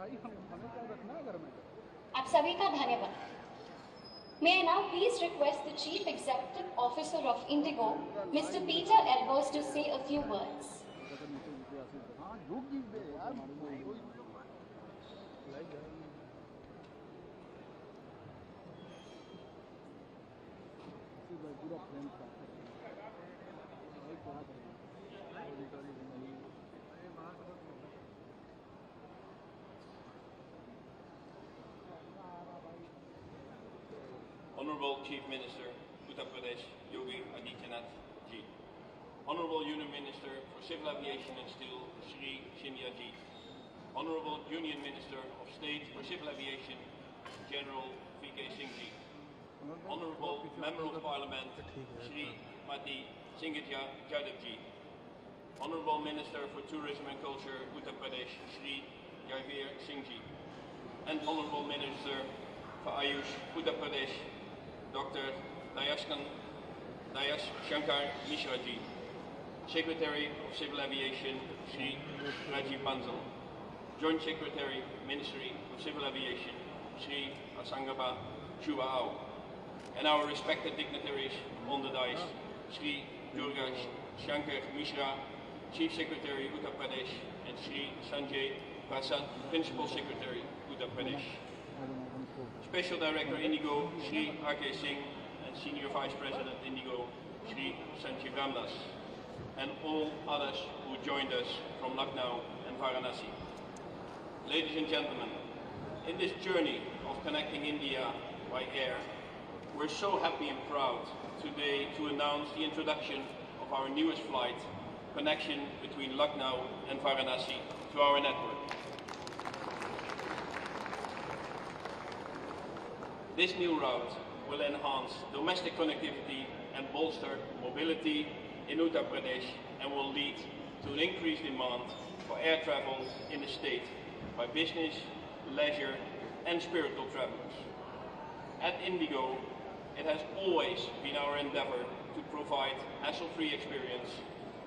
आप सभी का धन्यवाद. May I now please request the Chief Executive Officer of Indigo, Mr. Peter Elbers, to say a few words. Honorable Chief Minister, Uttar Pradesh, Yogi Adityanath Ji. Honorable Union Minister for Civil Aviation and Steel, Shri Scindia Ji. Honorable Union Minister of State for Civil Aviation, General V.K. Singh Ji. Honorable Member of Parliament, Shri Mati Singhatya Jadhav Ji. Honorable Minister for Tourism and Culture, Uttar Pradesh, Shri Jaivir Singh Ji. And Honorable Minister for Ayush, Uttar Pradesh, Dr. Dayash Shankar Mishra Ji. Secretary of Civil Aviation, Shri Rajiv Bansal. Joint Secretary, Ministry of Civil Aviation, Shri Asangaba Shubhao. And our respected dignitaries on the dais, Shri Durga Shankar Mishra, Chief Secretary, Uttar Pradesh, and Shri Sanjay Prasad, Principal Secretary, Uttar Pradesh. Special Director Indigo, Shri R.K. Singh, and Senior Vice President Indigo, Shri Sanjeev Ramdas, and all others who joined us from Lucknow and Varanasi. Ladies and gentlemen, in this journey of connecting India by air, we're so happy and proud today to announce the introduction of our newest flight, connection between Lucknow and Varanasi, to our network. This new route will enhance domestic connectivity and bolster mobility in Uttar Pradesh and will lead to an increased demand for air travel in the state by business, leisure and spiritual travelers. At Indigo, it has always been our endeavor to provide hassle-free experience,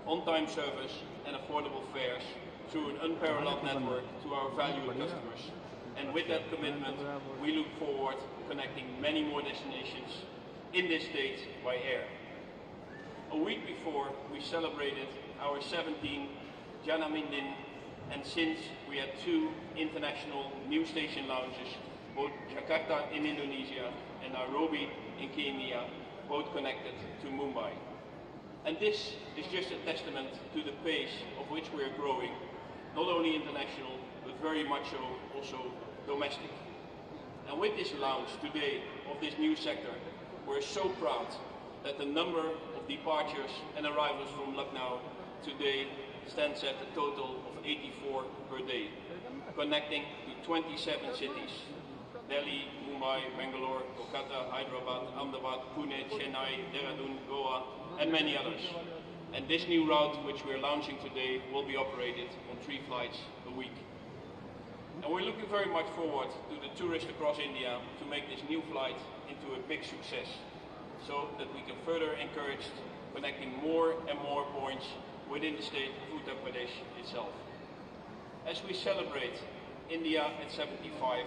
on-time service and affordable fares through an unparalleled network to our valued customers. And with that commitment, we look forward to connecting many more destinations in this state by air. A week before, we celebrated our 17th Janamindin, and since we had 2 international new station launches, both Jakarta in Indonesia and Nairobi in Kenya, both connected to Mumbai. And this is just a testament to the pace of which we are growing, not only international, but very much so also domestic. And with this launch today of this new sector, we're so proud that the number of departures and arrivals from Lucknow today stands at a total of 84 per day, connecting to 27 cities: Delhi, Mumbai, Bangalore, Kolkata, Hyderabad, Ahmedabad, Pune, Chennai, Dehradun, Goa, and many others. And this new route, which we're launching today, will be operated on 3 flights a week. And we're looking very much forward to the tourists across India to make this new flight into a big success, so that we can further encourage connecting more and more points within the state of Uttar Pradesh itself. As we celebrate India at 75,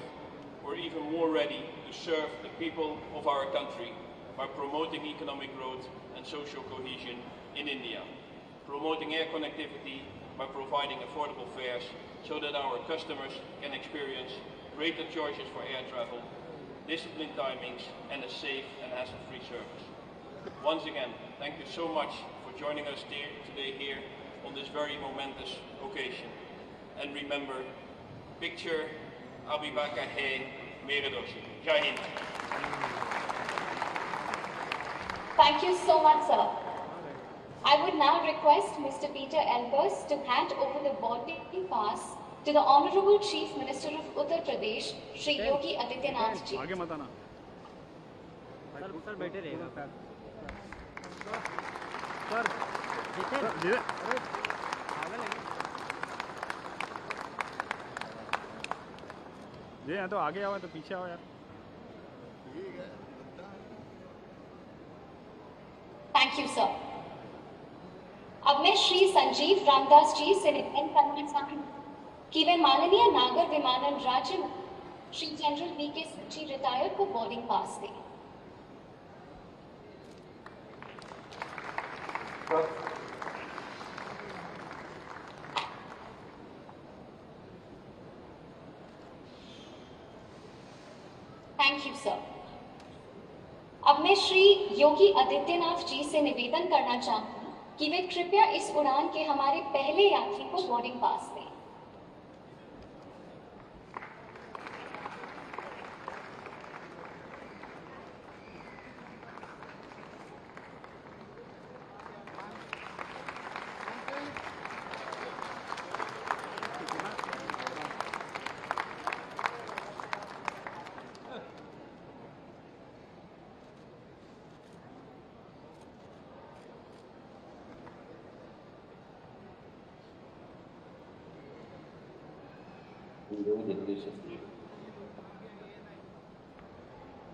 we're even more ready to serve the people of our country by promoting economic growth and social cohesion in India, promoting air connectivity by providing affordable fares so that our customers can experience greater choices for air travel, disciplined timings, and a safe and hassle-free service. Once again, thank you so much for joining us today here on this very momentous occasion. And remember, picture Abhibaka Hai Mere Doshi. Jai Hind. Thank you so much, sir. I would now request Mr. Peter Elbers to hand over the boarding pass to the Honorable Chief Minister of Uttar Pradesh, Shri Yogi Adityanath Ji. आगे मत आना sir बैठे रहेगा sir धीरे ये यहाँ तो आगे आओ तो पीछे आओ यार Thank you, sir. अब मैं श्री संजीव रामदास जी से निवेदन करना चाहूंगी कि वे माननीय नागर विमानन राज्य Shri general VK. Singh ji retired को बोर्डिंग पास दें। Thank you sir. अब मैं श्री योगी आदित्यनाथ जी से निवेदन करना चाहूंगी कि वे कृपया इस उड़ान के हमारे पहले यात्री को बोर्डिंग पास दें।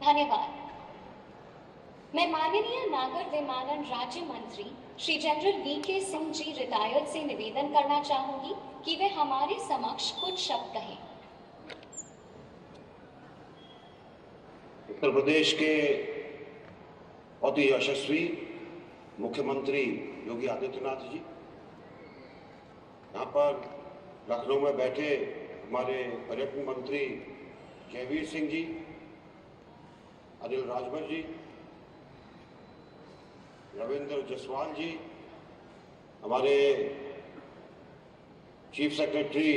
धन्यवाद। मैं माननीय नागर विमानन राज्य मंत्री Shri general VK. Singh ji retired से निवेदन करना चाहूंगी कि वे हमारे समक्ष कुछ शब्द कहें। उत्तर प्रदेश के बहुत ही यशस्वी मुख्यमंत्री योगी आदित्यनाथ जी, यहाँ पर लखनऊ में बैठे हमारे पर्यटन मंत्री जयवीर सिंह जी, अनिल राजभर जी, रविंद्र जसवाल जी, हमारे चीफ सेक्रेटरी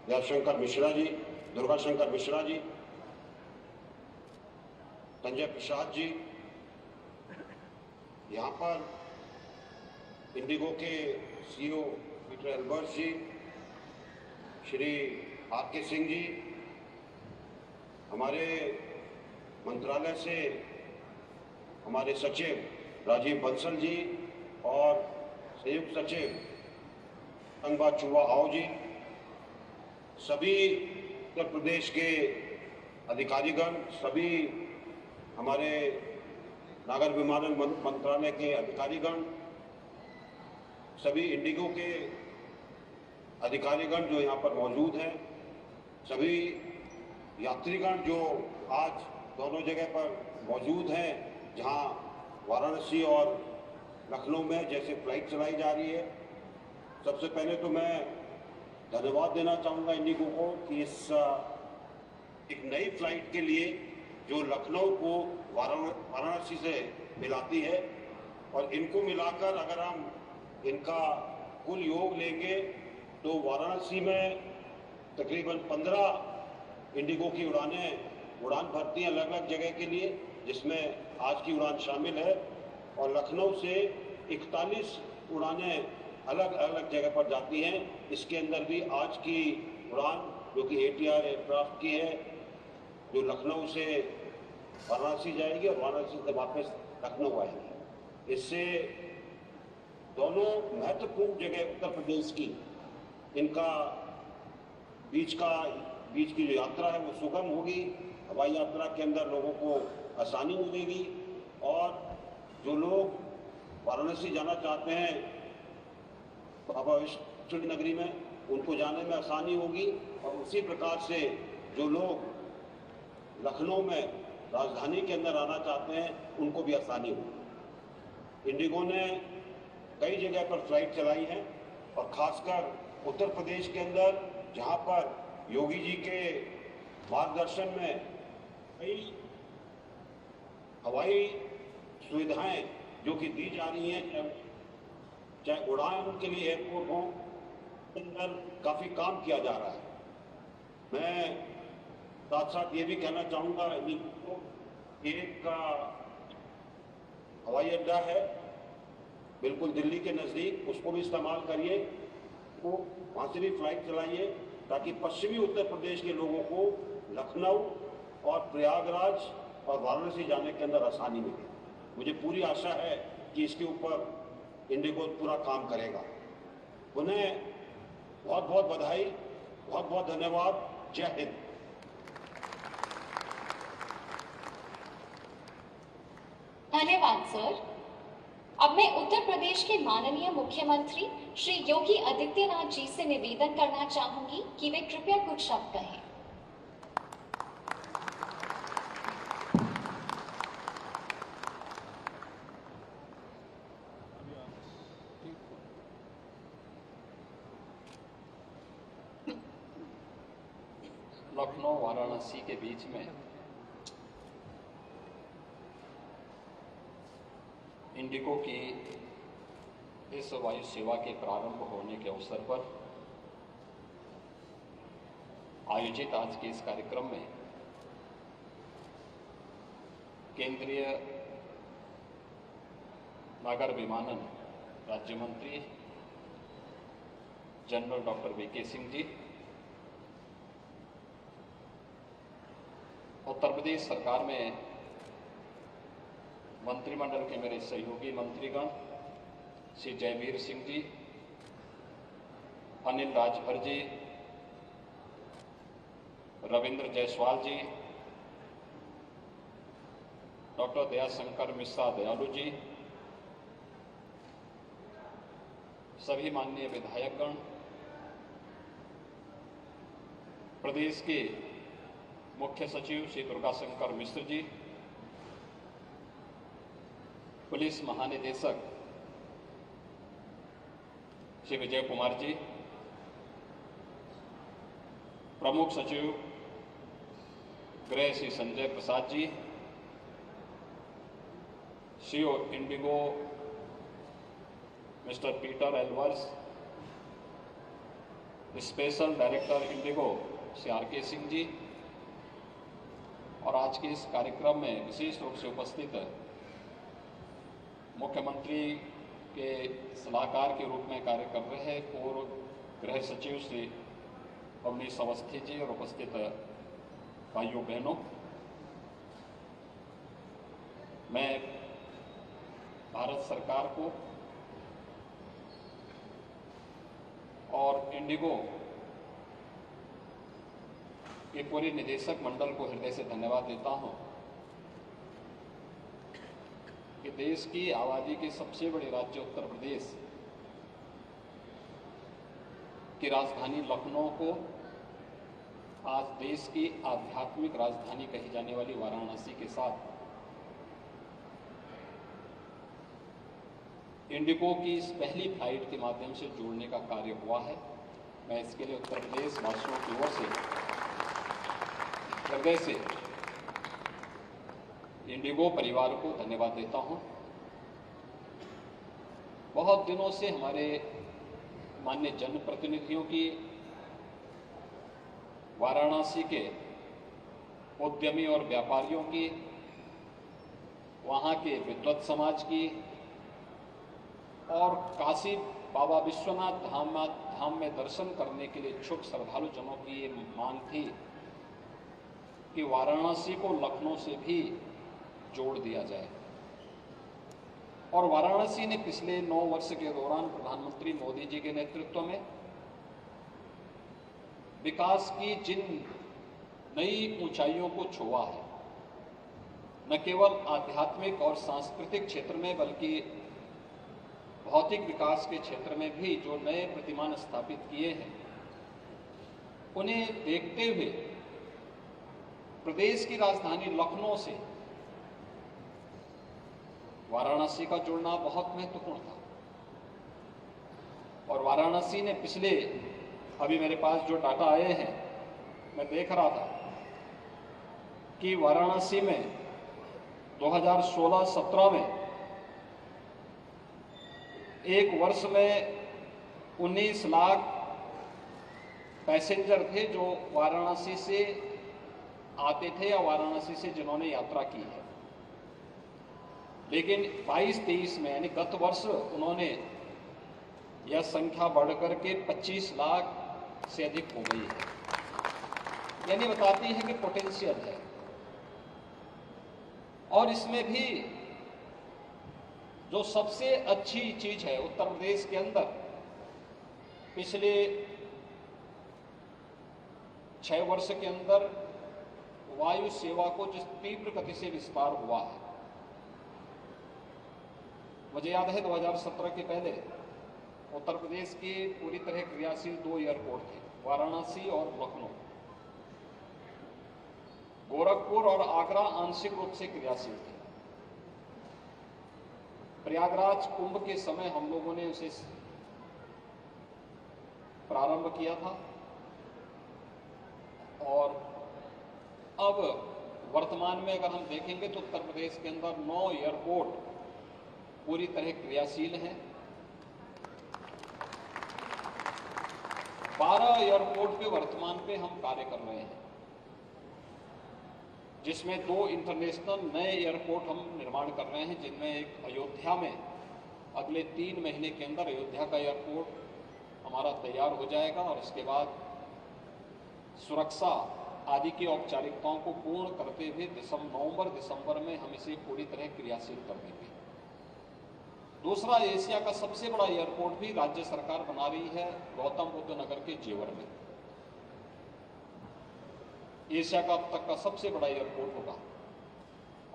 दयाशंकर मिश्रा जी, दुर्गा शंकर मिश्रा जी, संजय प्रसाद जी, यहाँ पर इंडिगो के सीईओ पीटर एल्बर्ट जी, श्री आर.के. सिंह जी, हमारे मंत्रालय से हमारे सचिव राजीव बंसल जी और संयुक्त सचिव संगबा चुवा आओ जी, सभी उत्तर प्रदेश के अधिकारीगण, सभी हमारे नागर विमानन मंत्रालय के अधिकारीगण, सभी इंडिगो के अधिकारीगण जो यहाँ पर मौजूद हैं, सभी यात्रीगण जो आज दोनों जगह पर मौजूद हैं, जहाँ वाराणसी और लखनऊ में जैसे फ्लाइट चलाई जा रही है। सबसे पहले तो मैं धन्यवाद देना चाहूँगा इंडिगो को कि इस एक नई फ्लाइट के लिए जो लखनऊ को वाराणसी से मिलाती है, और इनको मिलाकर अगर हम इनका कुल योग लेंगे तो वाराणसी में तकरीबन 15 इंडिगो की उड़ान भरती हैं अलग अलग जगह के लिए, जिसमें आज की उड़ान शामिल है, और लखनऊ से 41 उड़ानें अलग अलग जगह पर जाती हैं। इसके अंदर भी आज की उड़ान जो कि ATR एयरक्राफ्ट की है, जो लखनऊ से वाराणसी जाएगी और वाराणसी से वापस लखनऊ आएगी। इससे दोनों महत्वपूर्ण जगह उत्तर प्रदेश की इनका बीच की जो यात्रा है वो सुगम होगी। हवाई यात्रा के अंदर लोगों को आसानी मिलेगी, और जो लोग वाराणसी जाना चाहते हैं बाबा विश्वनाथ नगरी में, उनको जाने में आसानी होगी, और उसी प्रकार से जो लोग लखनऊ में राजधानी के अंदर आना चाहते हैं उनको भी आसानी होगी। इंडिगो ने कई जगह पर फ्लाइट चलाई है, और खासकर उत्तर प्रदेश के अंदर जहां पर योगी जी के मार्गदर्शन में कई हवाई सुविधाएं जो कि दी जा रही हैं, चाहे उड़ान के लिए एयरपोर्ट हो, अंदर काफी काम किया जा रहा है। मैं साथ साथ ये भी कहना चाहूँगा, एक हवाई अड्डा है बिल्कुल दिल्ली के नज़दीक, उसको भी इस्तेमाल करिए, वो वहाँ से भी फ्लाइट चलाइए, ताकि पश्चिमी उत्तर प्रदेश के लोगों को लखनऊ और प्रयागराज और वाराणसी जाने के अंदर आसानी मिले। मुझे पूरी आशा है कि इसके ऊपर इंडिगो पूरा काम करेगा। उन्हें बहुत बहुत बधाई, बहुत बहुत धन्यवाद। जय हिंद। धन्यवाद सर। अब मैं उत्तर प्रदेश के माननीय मुख्यमंत्री श्री योगी आदित्यनाथ जी से निवेदन करना चाहूंगी कि वे कृपया कुछ शब्द कहें। लखनऊ वाराणसी के बीच में इंडिगो की इस वायु सेवा के प्रारंभ होने के अवसर पर आयोजित आज के इस कार्यक्रम में केंद्रीय नागर विमानन राज्य मंत्री जनरल डॉक्टर वीके सिंह जी, उत्तर प्रदेश सरकार में मंत्रिमंडल के मेरे सहयोगी मंत्रीगण श्री जयवीर सिंह जी, अनिल राजभर जी, रविंद्र जायसवाल जी, डॉक्टर दयाशंकर मिश्रा दयालु जी, सभी माननीय विधायकगण, प्रदेश के मुख्य सचिव श्री दुर्गाशंकर मिश्र जी, पुलिस महानिदेशक श्री विजय कुमार जी, प्रमुख सचिव गृह Shri Sanjay Prasad ji, CEO IndiGo mister Peter Elbers, special director IndiGo Shri RK. Singh ji, और आज के इस कार्यक्रम में विशेष रूप से उपस्थित मुख्यमंत्री के सलाहकार के रूप में कार्य कर रहे पूर्व गृह सचिव श्री अवनीश अवस्थी जी और उपस्थित भाइयों बहनों, मैं भारत सरकार को और इंडिगो के पूरे निदेशक मंडल को हृदय से धन्यवाद देता हूं कि देश की आबादी के सबसे बड़े राज्य उत्तर प्रदेश की राजधानी लखनऊ को आज देश की आध्यात्मिक राजधानी कही जाने वाली वाराणसी के साथ इंडिगो की इस पहली फ्लाइट के माध्यम से जोड़ने का कार्य हुआ है। मैं इसके लिए उत्तर प्रदेश वासियों की ओर से हृदय से इंडिगो परिवार को धन्यवाद देता हूं। बहुत दिनों से हमारे माननीय जनप्रतिनिधियों की, वाराणसी के उद्यमी और व्यापारियों की, वहां के विद्वत समाज की और काशी बाबा विश्वनाथ धाम में दर्शन करने के लिए इच्छुक श्रद्धालु जनों की ये मांग थी कि वाराणसी को लखनऊ से भी जोड़ दिया जाए। और वाराणसी ने पिछले 9 वर्ष के दौरान प्रधानमंत्री मोदी जी के नेतृत्व में विकास की जिन नई ऊंचाइयों को छुआ है, न केवल आध्यात्मिक और सांस्कृतिक क्षेत्र में बल्कि भौतिक विकास के क्षेत्र में भी जो नए प्रतिमान स्थापित किए हैं, उन्हें देखते हुए प्रदेश की राजधानी लखनऊ से वाराणसी का जुड़ना बहुत महत्वपूर्ण था। और वाराणसी ने पिछले, अभी मेरे पास जो डाटा आए हैं, मैं देख रहा था कि वाराणसी में 2016-17 में एक वर्ष में 19 लाख पैसेंजर थे जो वाराणसी से आते थे या वाराणसी से जिन्होंने यात्रा की है। लेकिन 22-23 में यानी गत वर्ष उन्होंने यह संख्या बढ़कर के 25 लाख से अधिक हो गई है। यानी बताती है कि पोटेंशियल है। और इसमें भी जो सबसे अच्छी चीज है, उत्तर प्रदेश के अंदर पिछले 6 वर्ष के अंदर वायु सेवा को जिस तीव्र गति से विस्तार हुआ है, मुझे याद है 2017 के पहले उत्तर प्रदेश के पूरी तरह क्रियाशील 2 एयरपोर्ट थे, वाराणसी और लखनऊ। गोरखपुर और आगरा आंशिक रूप से क्रियाशील थे। प्रयागराज कुंभ के समय हम लोगों ने उसे प्रारंभ किया था और अब वर्तमान में अगर हम देखेंगे तो उत्तर प्रदेश के अंदर 9 एयरपोर्ट पूरी तरह क्रियाशील हैं। 12 एयरपोर्ट पे वर्तमान पे हम कार्य कर रहे हैं, जिसमें 2 इंटरनेशनल नए एयरपोर्ट हम निर्माण कर रहे हैं, जिनमें एक अयोध्या में अगले 3 महीने के अंदर अयोध्या का एयरपोर्ट हमारा तैयार हो जाएगा और इसके बाद सुरक्षा आदि की औपचारिकताओं को पूर्ण करते हुए नवंबर-दिसंबर में हम इसे पूरी तरह क्रियाशील कर देंगे। दूसरा, एशिया का सबसे बड़ा एयरपोर्ट भी राज्य सरकार बना रही है गौतम बुद्ध नगर के जेवर में। एशिया का अब तक का सबसे बड़ा एयरपोर्ट होगा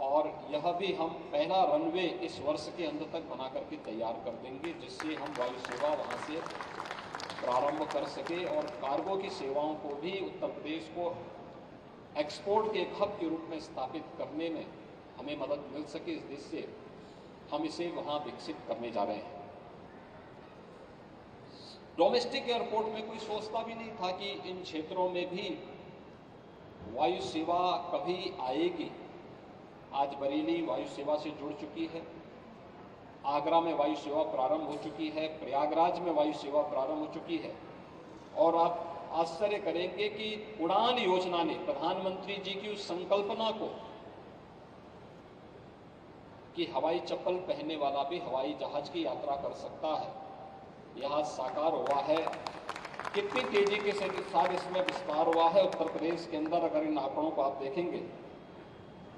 और यह भी हम पहला रनवे इस वर्ष के अंत तक बना करके तैयार कर देंगे, जिससे हम वायु सेवा वहां से प्रारंभ कर सके और कार्गो की सेवाओं को भी उत्तर प्रदेश को एक्सपोर्ट के एक हब के रूप में स्थापित करने में हमें मदद मिल सके। इस दृष्टि से हम इसे वहां विकसित करने जा रहे हैं। डोमेस्टिक एयरपोर्ट में कोई सोचता भी नहीं था कि इन क्षेत्रों में भी वायु सेवा कभी आएगी। आज बरेली वायु सेवा से जुड़ चुकी है, आगरा में वायु सेवा प्रारंभ हो चुकी है, प्रयागराज में वायु सेवा प्रारंभ हो चुकी है और आप आश्चर्य करेंगे कि उड़ान योजना ने प्रधानमंत्री जी की उस संकल्पना को कि हवाई चप्पल पहनने वाला भी हवाई जहाज की यात्रा कर सकता है, यह साकार हुआ है। कितनी तेजी के साथ इसमें विस्तार हुआ है उत्तर प्रदेश के अंदर। अगर इन आंकड़ों को आप देखेंगे,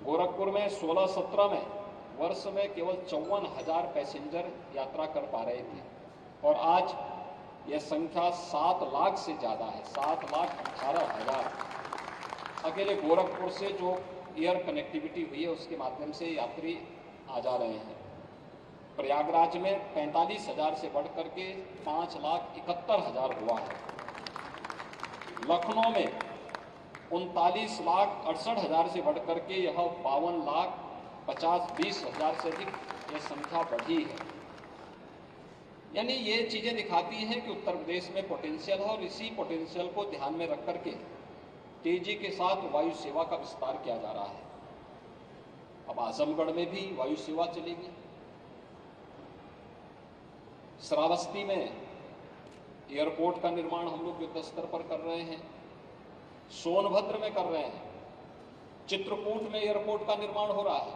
गोरखपुर में 16-17 में वर्ष में केवल 54,000 पैसेंजर यात्रा कर पा रहे थे और आज यह संख्या 7 लाख से ज़्यादा है, 7,18,000। अकेले गोरखपुर से जो एयर कनेक्टिविटी हुई है उसके माध्यम से यात्री आ जा रहे हैं। प्रयागराज में 45,000 से बढ़कर के 5,71,000 हुआ है। लखनऊ में 39,68,000 से बढ़कर के यह 52,50,20,000 से अधिक यह संख्या बढ़ी है। यानी ये चीजें दिखाती हैं कि उत्तर प्रदेश में पोटेंशियल है और इसी पोटेंशियल को ध्यान में रख करके तेजी के साथ वायु सेवा का विस्तार किया जा रहा है। अब आजमगढ़ में भी वायु सेवा चलेगी, श्रावस्ती में एयरपोर्ट का निर्माण हम लोग युद्ध स्तर पर कर रहे हैं, सोनभद्र में कर रहे हैं, चित्रकूट में एयरपोर्ट का निर्माण हो रहा है,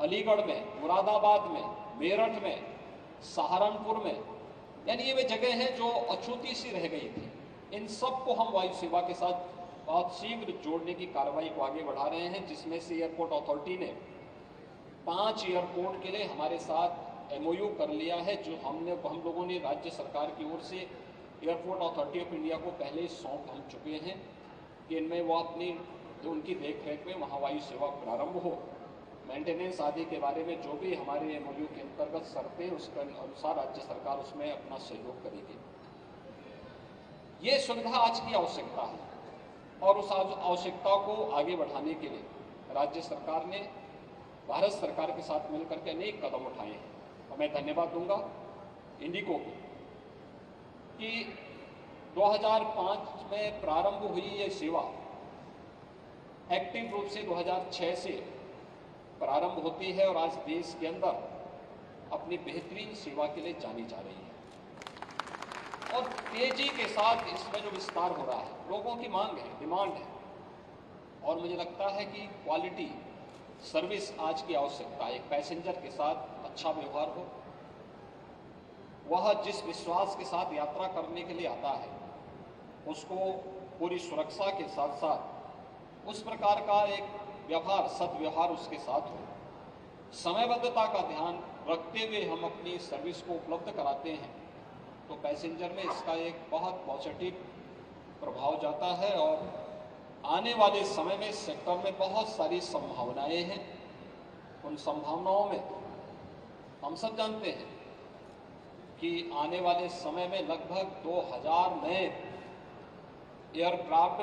अलीगढ़ में, मुरादाबाद में, मेरठ में, सहारनपुर में। यानी ये वे जगह हैं जो अछूती सी रह गई थी। इन सब को हम वायु सेवा के साथ बहुत शीघ्र जोड़ने की कार्रवाई को आगे बढ़ा रहे हैं, जिसमें से एयरपोर्ट अथॉरिटी ने 5 एयरपोर्ट के लिए हमारे साथ MOU कर लिया है, जो हम लोगों ने राज्य सरकार की ओर से एयरपोर्ट अथॉरिटी ऑफ इंडिया को पहले सौंप हम चुके हैं कि इनमें वो अपनी उनकी देखरेख में वहाँ वायु सेवा प्रारंभ हो। मेंटेनेंस आदि के बारे में जो भी हमारे MOU के अंतर्गत शर्तें उसके अनुसार राज्य सरकार उसमें अपना सहयोग करेगी। ये सुविधा आज की आवश्यकता है और उस आवश्यकता को आगे बढ़ाने के लिए राज्य सरकार ने भारत सरकार के साथ मिलकर के अनेक कदम उठाए हैं। और मैं धन्यवाद दूंगा इंडिको को कि 2005 में प्रारंभ हुई ये सेवा एक्टिव रूप से 2006 से प्रारंभ होती है और आज देश के अंदर अपनी बेहतरीन सेवा के लिए जानी जा रही है और तेजी के साथ इसमें जो विस्तार हो रहा है, लोगों की मांग है, डिमांड है और मुझे लगता है कि क्वालिटी सर्विस आज की आवश्यकता है। एक पैसेंजर के साथ अच्छा व्यवहार हो, वह जिस विश्वास के साथ यात्रा करने के लिए आता है उसको पूरी सुरक्षा के साथ साथ उस प्रकार का एक व्यवहार, सदव्यवहार उसके साथ हो। समयबद्धता का ध्यान रखते हुए हम अपनी सर्विस को उपलब्ध कराते हैं तो पैसेंजर में इसका एक बहुत पॉजिटिव प्रभाव जाता है और आने वाले समय में सेक्टर में बहुत सारी संभावनाएं हैं। उन संभावनाओं में हम सब जानते हैं कि आने वाले समय में लगभग 2000 नए एयरक्राफ्ट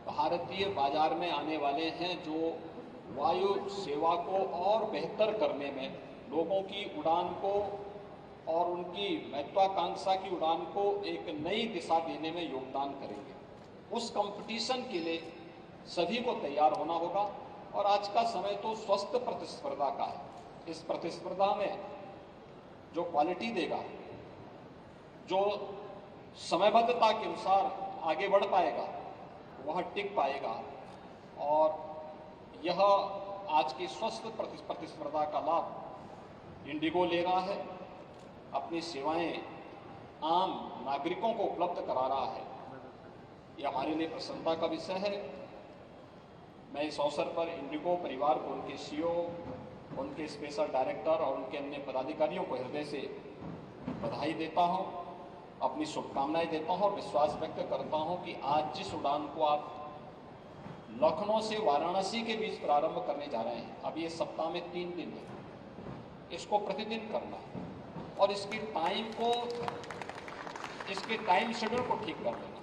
भारतीय बाजार में आने वाले हैं, जो वायु सेवा को और बेहतर करने में, लोगों की उड़ान को और उनकी महत्वाकांक्षा की उड़ान को एक नई दिशा देने में योगदान करेंगे। उस कंपटीशन के लिए सभी को तैयार होना होगा और आज का समय तो स्वस्थ प्रतिस्पर्धा का है। इस प्रतिस्पर्धा में जो क्वालिटी देगा, जो समयबद्धता के अनुसार आगे बढ़ पाएगा, वह टिक पाएगा और यह आज की स्वस्थ प्रतिस्पर्धा का लाभ इंडिगो ले रहा है, अपनी सेवाएं आम नागरिकों को उपलब्ध करा रहा है। यह हमारे लिए प्रसन्नता का विषय है। मैं इस अवसर पर इंडिगो परिवार को, उनके सीईओ, उनके स्पेशल डायरेक्टर और उनके अन्य पदाधिकारियों को हृदय से बधाई देता हूं, अपनी शुभकामनाएं देता हूं और विश्वास व्यक्त करता हूं कि आज जिस उड़ान को आप लखनऊ से वाराणसी के बीच प्रारंभ करने जा रहे हैं, अब ये सप्ताह में 3 दिन है, इसको प्रतिदिन करना है और इसके टाइम शेड्यूल को ठीक कर देना,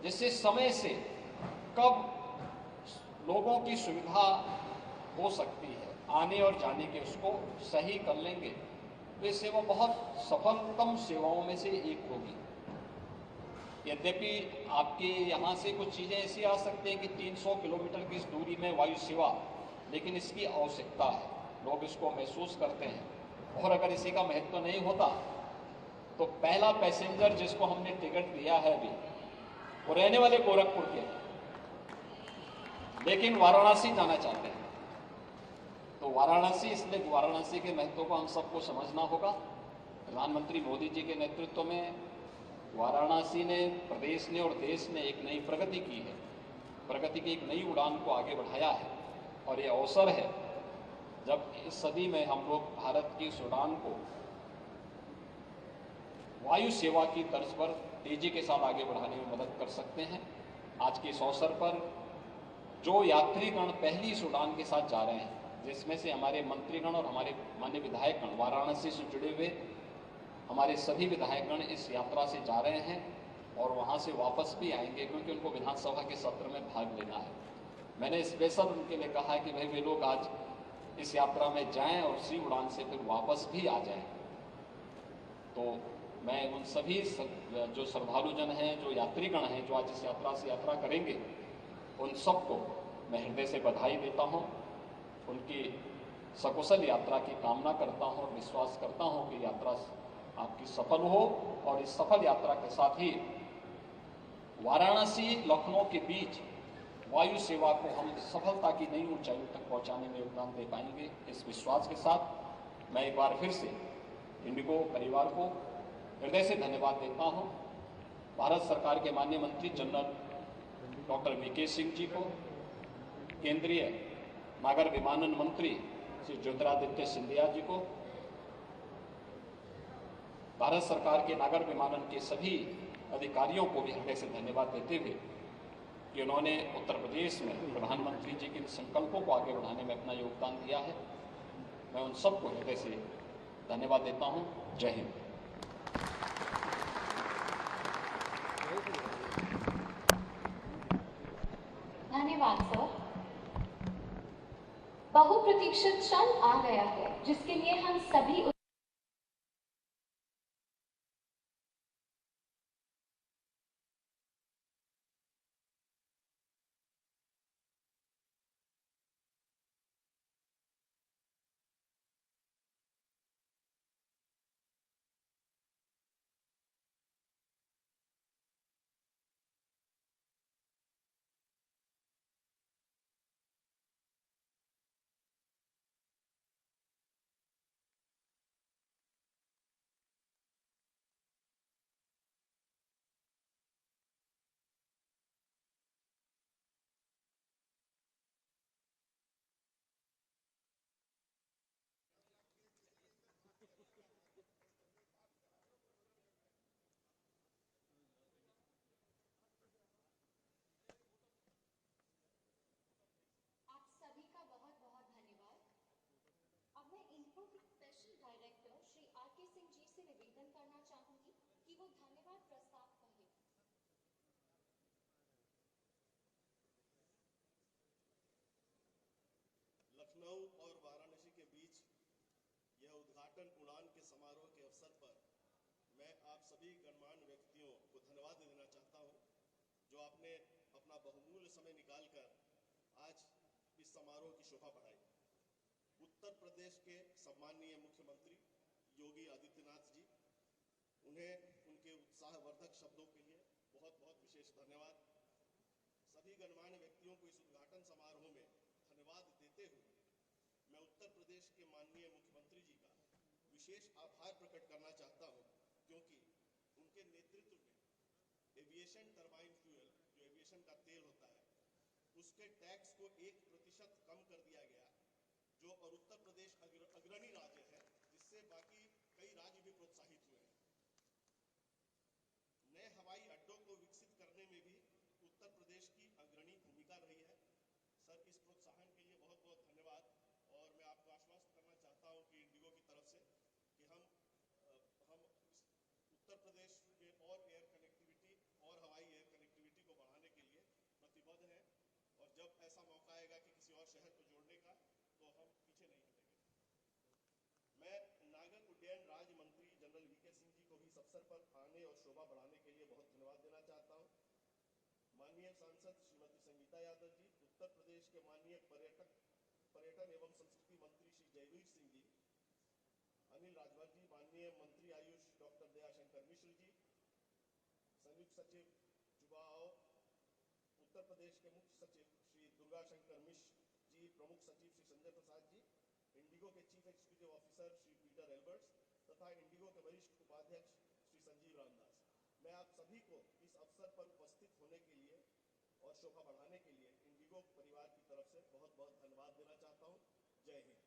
जिससे समय से कब लोगों की सुविधा हो सकती है आने और जाने के, उसको सही कर लेंगे तो ये सेवा बहुत सफलतम सेवाओं में से एक होगी। यद्यपि आपके यहाँ से कुछ चीज़ें ऐसी आ सकती हैं कि 300 किलोमीटर की इस दूरी में वायु सेवा, लेकिन इसकी आवश्यकता है, लोग इसको महसूस करते हैं और अगर इसी का महत्व नहीं होता तो पहला पैसेंजर जिसको हमने टिकट दिया है अभी, वो रहने वाले गोरखपुर के हैं लेकिन वाराणसी जाना चाहते हैं। तो वाराणसी, इसलिए वाराणसी के महत्व को हम सबको समझना होगा। प्रधानमंत्री मोदी जी के नेतृत्व में वाराणसी ने, प्रदेश ने और देश ने एक नई प्रगति की है, प्रगति की एक नई उड़ान को आगे बढ़ाया है और ये अवसर है जब इस सदी में हम लोग भारत की इस उड़ान को वायु सेवा की तर्ज पर तेजी के साथ आगे बढ़ाने में मदद कर सकते हैं। आज के इस अवसर पर जो यात्रीगण पहली इस उड़ान के साथ जा रहे हैं, जिसमें से हमारे मंत्रीगण और हमारे माननीय विधायकगण, वाराणसी से जुड़े हुए हमारे सभी विधायकगण इस यात्रा से जा रहे हैं और वहां से वापस भी आएंगे क्योंकि उनको विधानसभा के सत्र में भाग लेना है। मैंने स्पेशल उनके लिए कहा कि भाई वे लोग आज इस यात्रा में जाएं और उसी उड़ान से फिर वापस भी आ जाएं। तो मैं उन सभी जो श्रद्धालुजन हैं, जो यात्रीगण हैं, जो आज इस यात्रा से यात्रा करेंगे, उन सबको मैं हृदय से बधाई देता हूं, उनकी सकुशल यात्रा की कामना करता हूं और विश्वास करता हूं कि यात्रा आपकी सफल हो और इस सफल यात्रा के साथ ही वाराणसी लखनऊ के बीच वायु सेवा को हम सफलता की नई ऊंचाइयों तक पहुंचाने में योगदान दे पाएंगे। इस विश्वास के साथ मैं एक बार फिर से इंडिगो परिवार को हृदय से धन्यवाद देता हूं। भारत सरकार के माननीय मंत्री जनरल डॉक्टर वीके सिंह जी को, केंद्रीय नागर विमानन मंत्री श्री ज्योतिरादित्य सिंधिया जी को, भारत सरकार के नागर विमानन के सभी अधिकारियों को भी हृदय से धन्यवाद देते हुए कि उन्होंने उत्तर प्रदेश में प्रधानमंत्री जी के संकल्पों को आगे बढ़ाने में अपना योगदान दिया है। मैं उन सबको हृदय से धन्यवाद देता हूं। जय हिंद। धन्यवाद सर। बहुप्रतीक्षित क्षण आ गया है जिसके लिए हम सभी उद्घाटन उड़ान के समारोह के अवसर पर मैं आप सभी गणमान्य व्यक्तियों को धन्यवाद देना चाहता हूं, जो आपने अपना बहुमूल्य समय निकालकर आज इस समारोह की शोभा बढ़ाई। उत्तर प्रदेश के सम्माननीय मुख्यमंत्री योगी आदित्यनाथ जी, उन्हें उनके उत्साहवर्धक शब्दों के लिए बहुत बहुत विशेष धन्यवाद। सभी गणमान्य व्यक्तियों को इस उद्घाटन समारोह में धन्यवाद देते हुए मैं उत्तर प्रदेश के माननीय मुख्यमंत्री जी का विशेष आभार प्रकट करना चाहता हूं, क्योंकि उनके नेतृत्व में एविएशन टरबाइन फ्यूल, जो एविएशन का तेल होता है, उसके टैक्स को 1% कम कर दिया गया, जो और उत्तर प्रदेश अग्रणी राज्य है, जिससे बाकी कई राज्य भी प्रोत्साहित हुए हैं। नए हवाई अड्डों को विकसित करने में भी उत्तर प्रदेश की अग्रणी भूमिका रही है। सर, इस प्रोत्साहन के लिए बहुत बहुत धन्यवाद। और मैं आपको आश्वस्त करना चाहता हूं कि इंडिगो की तरफ से कि हम उत्तर प्रदेश में और एयर कनेक्टिविटी और हवाई एयर कनेक्टिविटी को बढ़ाने के लिए प्रतिबद्ध हैं, और जब ऐसा मौका आएगा कि किसी और शहर को जोड़ने का, तो हम पीछे नहीं हटेंगे। मैं नागर उड्डयन राज्य मंत्री जनरल वीके सिंह जी को भी इस अवसर पर आने और शोभा बढ़ाने के लिए बहुत धन्यवाद देना चाहता हूं। माननीय सांसद श्रीमती संगीता यादव जी, उत्तर प्रदेश के माननीय पर्यटन एवं संस्कृति मंत्री श्री जयवीर सिंह जी, अनिल राजभर जी, माननीय मंत्री आयुष डॉक्टर दयाशंकर मिश्र जी, संयुक्त सचिव चुनाव उत्तर प्रदेश के मुख्य सचिव श्री दुर्गा शंकर मिश्र जी, प्रमुख सचिव श्री संजय प्रसाद जी, इंडिगो के chief executive officer Shri Peter Albert's तथा इंडिगो के वरिष्ठ उपाध्यक्ष श्री संजीव रामदास, मैं आप सभी को इस अवसर पर उपस्थित होने के लिए और शोभा बढ़ाने के लिए इंडिगो परिवार की तरफ से बहुत बहुत धन्यवाद देना चाहता हूं। जय हिंद।